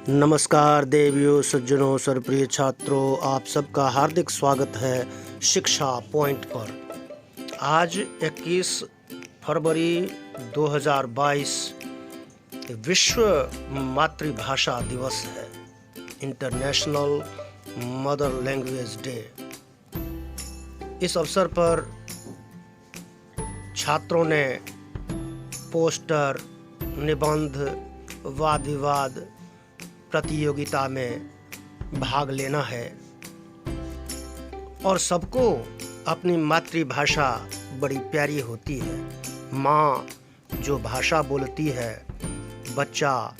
नमस्कार देवियों, सज्जनों, सर्वप्रिय छात्रों, आप सबका हार्दिक स्वागत है शिक्षा पॉइंट पर। आज 21 फरवरी 2022 विश्व मातृभाषा दिवस है, इंटरनेशनल मदर लैंग्वेज डे। इस अवसर पर छात्रों ने पोस्टर, निबंध, वाद विवाद प्रतियोगिता में भाग लेना है और सबको अपनी मातृभाषा बड़ी प्यारी होती है। माँ जो भाषा बोलती है, बच्चा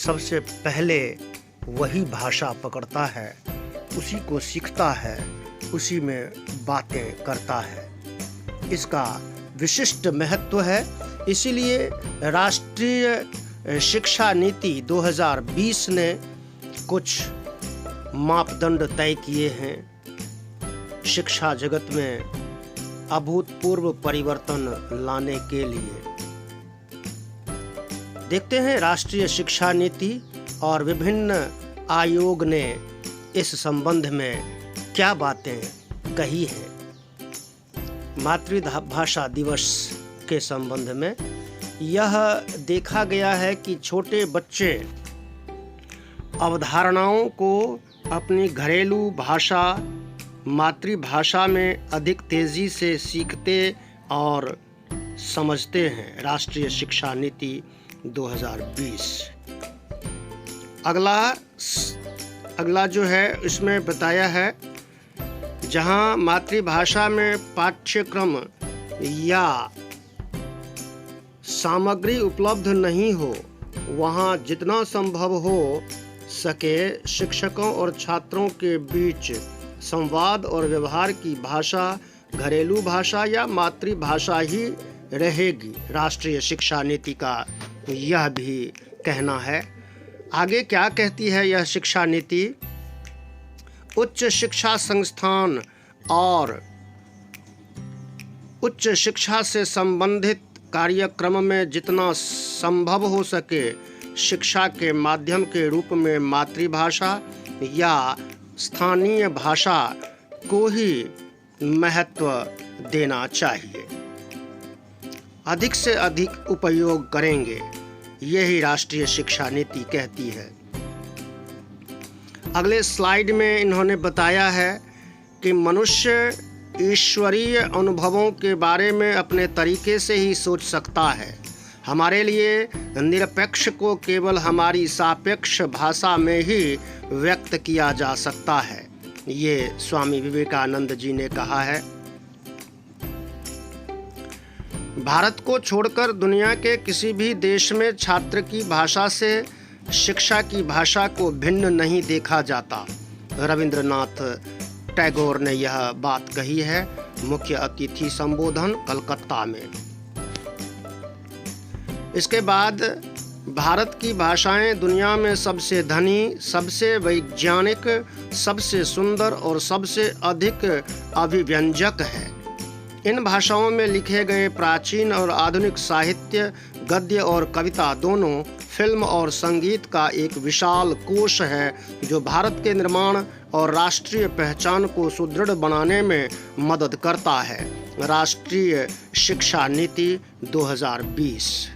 सबसे पहले वही भाषा पकड़ता है, उसी को सीखता है, उसी में बातें करता है। इसका विशिष्ट महत्व है। इसीलिए राष्ट्रीय शिक्षा नीति 2020 ने कुछ मापदंड तय किए हैं शिक्षा जगत में अभूतपूर्व परिवर्तन लाने के लिए। देखते हैं राष्ट्रीय शिक्षा नीति और विभिन्न आयोग ने इस संबंध में क्या बातें कही हैं। मातृभाषा दिवस के संबंध में यह देखा गया है कि छोटे बच्चे अवधारणाओं को अपनी घरेलू भाषा मातृभाषा में अधिक तेजी से सीखते और समझते हैं। राष्ट्रीय शिक्षा नीति 2020 अगला जो है इसमें बताया है, जहां मातृभाषा में पाठ्यक्रम या सामग्री उपलब्ध नहीं हो, वहाँ जितना संभव हो सके शिक्षकों और छात्रों के बीच संवाद और व्यवहार की भाषा घरेलू भाषा या मातृभाषा ही रहेगी। राष्ट्रीय शिक्षा नीति का यह भी कहना है। आगे क्या कहती है यह शिक्षा नीति? उच्च शिक्षा संस्थान और उच्च शिक्षा से संबंधित कार्यक्रम में जितना संभव हो सके शिक्षा के माध्यम के रूप में मातृभाषा या स्थानीय भाषा को ही महत्व देना चाहिए। अधिक से अधिक उपयोग करेंगे, यही राष्ट्रीय शिक्षा नीति कहती है। अगले स्लाइड में इन्होंने बताया है कि मनुष्य ईश्वरीय अनुभवों के बारे में अपने तरीके से ही सोच सकता है। हमारे लिए निरपेक्ष को केवल हमारी सापेक्ष भाषा में ही व्यक्त किया जा सकता है, ये स्वामी विवेकानंद जी ने कहा है। भारत को छोड़कर दुनिया के किसी भी देश में छात्र की भाषा से शिक्षा की भाषा को भिन्न नहीं देखा जाता। रविंद्रनाथ टैगोर ने यह बात कही है मुख्य अतिथि संबोधन कलकत्ता में। इसके बाद भारत की भाषाएं दुनिया में सबसे धनी, सबसे वैज्ञानिक, सबसे सुंदर और सबसे अधिक अभिव्यंजक है। इन भाषाओं में लिखे गए प्राचीन और आधुनिक साहित्य, गद्य और कविता दोनों, फिल्म और संगीत का एक विशाल कोश है जो भारत के निर्माण और राष्ट्रीय पहचान को सुदृढ़ बनाने में मदद करता है। राष्ट्रीय शिक्षा नीति 2020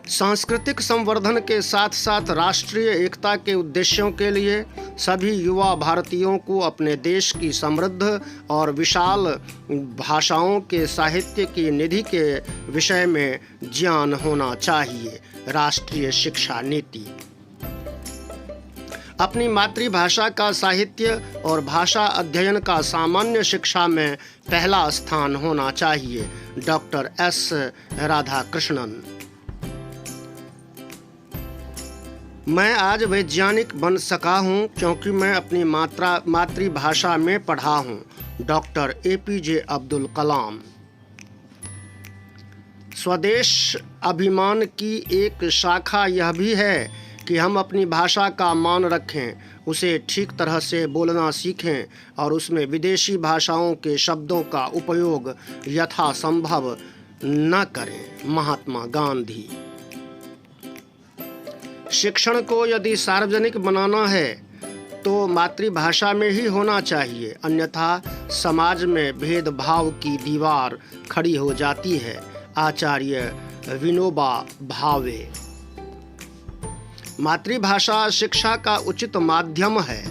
सांस्कृतिक संवर्धन के साथ साथ राष्ट्रीय एकता के उद्देश्यों के लिए सभी युवा भारतीयों को अपने देश की समृद्ध और विशाल भाषाओं के साहित्य की निधि के विषय में ज्ञान होना चाहिए। राष्ट्रीय शिक्षा नीति अपनी मातृभाषा का साहित्य और भाषा अध्ययन का सामान्य शिक्षा में पहला स्थान होना चाहिए। Doctor S Radhakrishnan. मैं आज वैज्ञानिक बन सका हूँ क्योंकि मैं अपनी मातृभाषा में पढ़ा हूँ। Doctor APJ Abdul Kalam. स्वदेश अभिमान की एक शाखा यह भी है कि हम अपनी भाषा का मान रखें, उसे ठीक तरह से बोलना सीखें और उसमें विदेशी भाषाओं के शब्दों का उपयोग यथासंभव न करें। महात्मा गांधी। शिक्षण को यदि सार्वजनिक बनाना है तो मातृभाषा में ही होना चाहिए, अन्यथा समाज में भेदभाव की दीवार खड़ी हो जाती है। आचार्य विनोबा भावे। मातृभाषा शिक्षा का उचित माध्यम है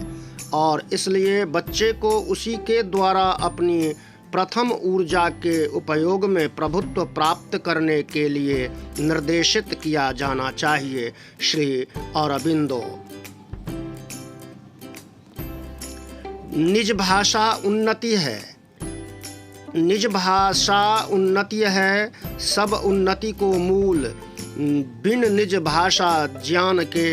और इसलिए बच्चे को उसी के द्वारा अपनी प्रथम ऊर्जा के उपयोग में प्रभुत्व प्राप्त करने के लिए निर्देशित किया जाना चाहिए। श्री अरबिंदो। निज भाषा उन्नति है, निज भाषा उन्नति है, सब उन्नति को मूल। बिन निज भाषा ज्ञान के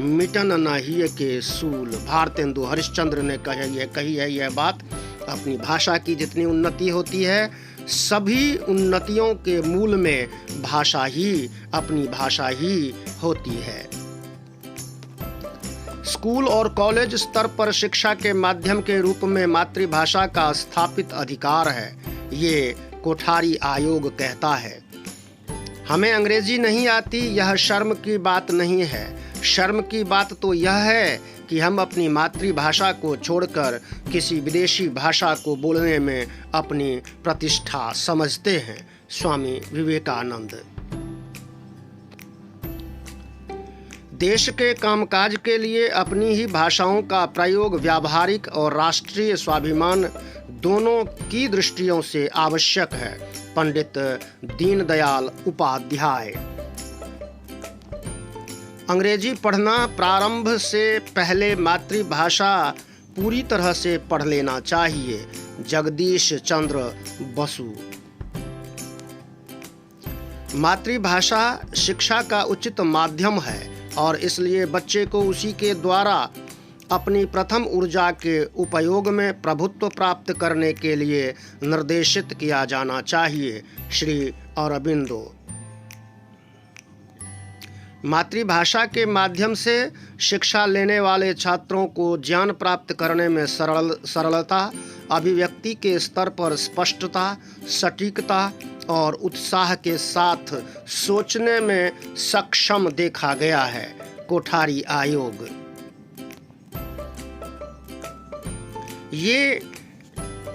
मिटन नहीं के सूल। भारतेंदु हरिश्चंद्र ने कही है यह बात। अपनी भाषा की जितनी उन्नति होती है, सभी उन्नतियों के मूल में भाषा ही, अपनी भाषा ही होती है। स्कूल और कॉलेज स्तर पर शिक्षा के माध्यम के रूप में मातृभाषा का स्थापित अधिकार है, ये कोठारी आयोग कहता है। हमें अंग्रेजी नहीं आती, यह शर्म की बात नहीं है। शर्म की बात तो यह है कि हम अपनी मातृभाषा को छोड़कर किसी विदेशी भाषा को बोलने में अपनी प्रतिष्ठा समझते हैं। स्वामी विवेकानंद। देश के कामकाज के लिए अपनी ही भाषाओं का प्रयोग व्यावहारिक और राष्ट्रीय स्वाभिमान दोनों की दृष्टियों से आवश्यक है। पंडित दीनदयाल उपाध्याय। अंग्रेजी पढ़ना प्रारंभ से पहले मातृभाषा पूरी तरह से पढ़ लेना चाहिए। जगदीश चंद्र बसु। मातृभाषा शिक्षा का उचित माध्यम है और इसलिए बच्चे को उसी के द्वारा अपनी प्रथम ऊर्जा के उपयोग में प्रभुत्व प्राप्त करने के लिए निर्देशित किया जाना चाहिए। श्री अरबिंदो। मातृभाषा के माध्यम से शिक्षा लेने वाले छात्रों को ज्ञान प्राप्त करने में सरलता, अभिव्यक्ति के स्तर पर स्पष्टता, सटीकता और उत्साह के साथ सोचने में सक्षम देखा गया है। कोठारी आयोग। ये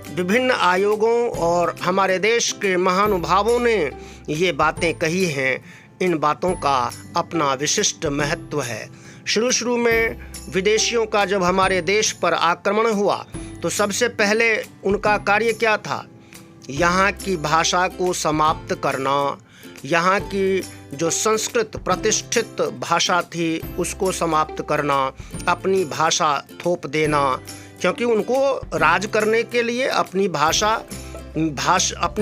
विभिन्न आयोगों और हमारे देश के महानुभावों ने ये बातें कही हैं। इन बातों का अपना विशिष्ट महत्व है। शुरू में विदेशियों का जब हमारे देश पर आक्रमण हुआ तो सबसे पहले उनका कार्य क्या था? यहाँ की भाषा को समाप्त करना, यहाँ की जो संस्कृत प्रतिष्ठित भाषा थी उसको समाप्त करना, अपनी भाषा थोप देना, क्योंकि उनको राज करने के लिए अपनी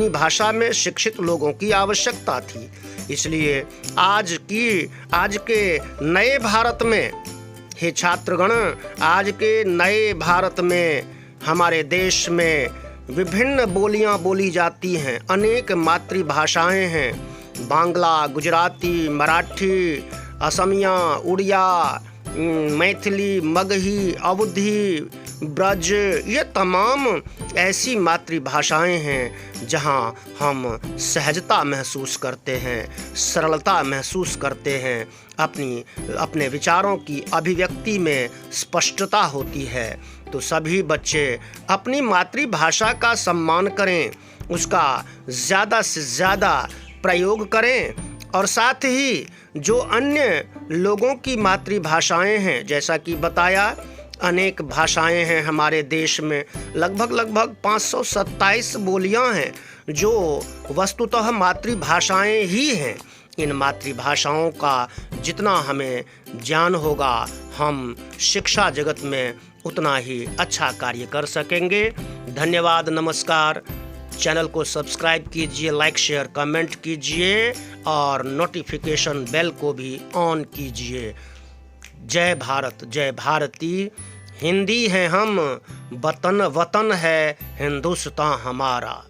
भाषा में शिक्षित लोगों की आवश्यकता थी। इसलिए आज के नए भारत में, हे छात्रगण, आज के नए भारत में हमारे देश में विभिन्न बोलियां बोली जाती हैं, अनेक मातृभाषाएं हैं। बांग्ला, गुजराती, मराठी, असमिया, उड़िया, मैथिली, मगही, अवधी, ब्रज, ये तमाम ऐसी मातृभाषाएं हैं जहां हम सहजता महसूस करते हैं, सरलता महसूस करते हैं, अपने विचारों की अभिव्यक्ति में स्पष्टता होती है। तो सभी बच्चे अपनी मातृभाषा का सम्मान करें, उसका ज़्यादा से ज़्यादा प्रयोग करें और साथ ही जो अन्य लोगों की मातृभाषाएं हैं, जैसा कि बताया अनेक भाषाएं हैं हमारे देश में, लगभग 527 बोलियां हैं जो वस्तुतः मातृभाषाएं ही हैं। इन मातृभाषाओं का जितना हमें ज्ञान होगा, हम शिक्षा जगत में उतना ही अच्छा कार्य कर सकेंगे। धन्यवाद, नमस्कार। चैनल को सब्सक्राइब कीजिए, लाइक शेयर कमेंट कीजिए और नोटिफिकेशन बेल को भी ऑन कीजिए। जय भारत, जय भारती। हिंदी है हम, वतन है हिंदुस्तान हमारा।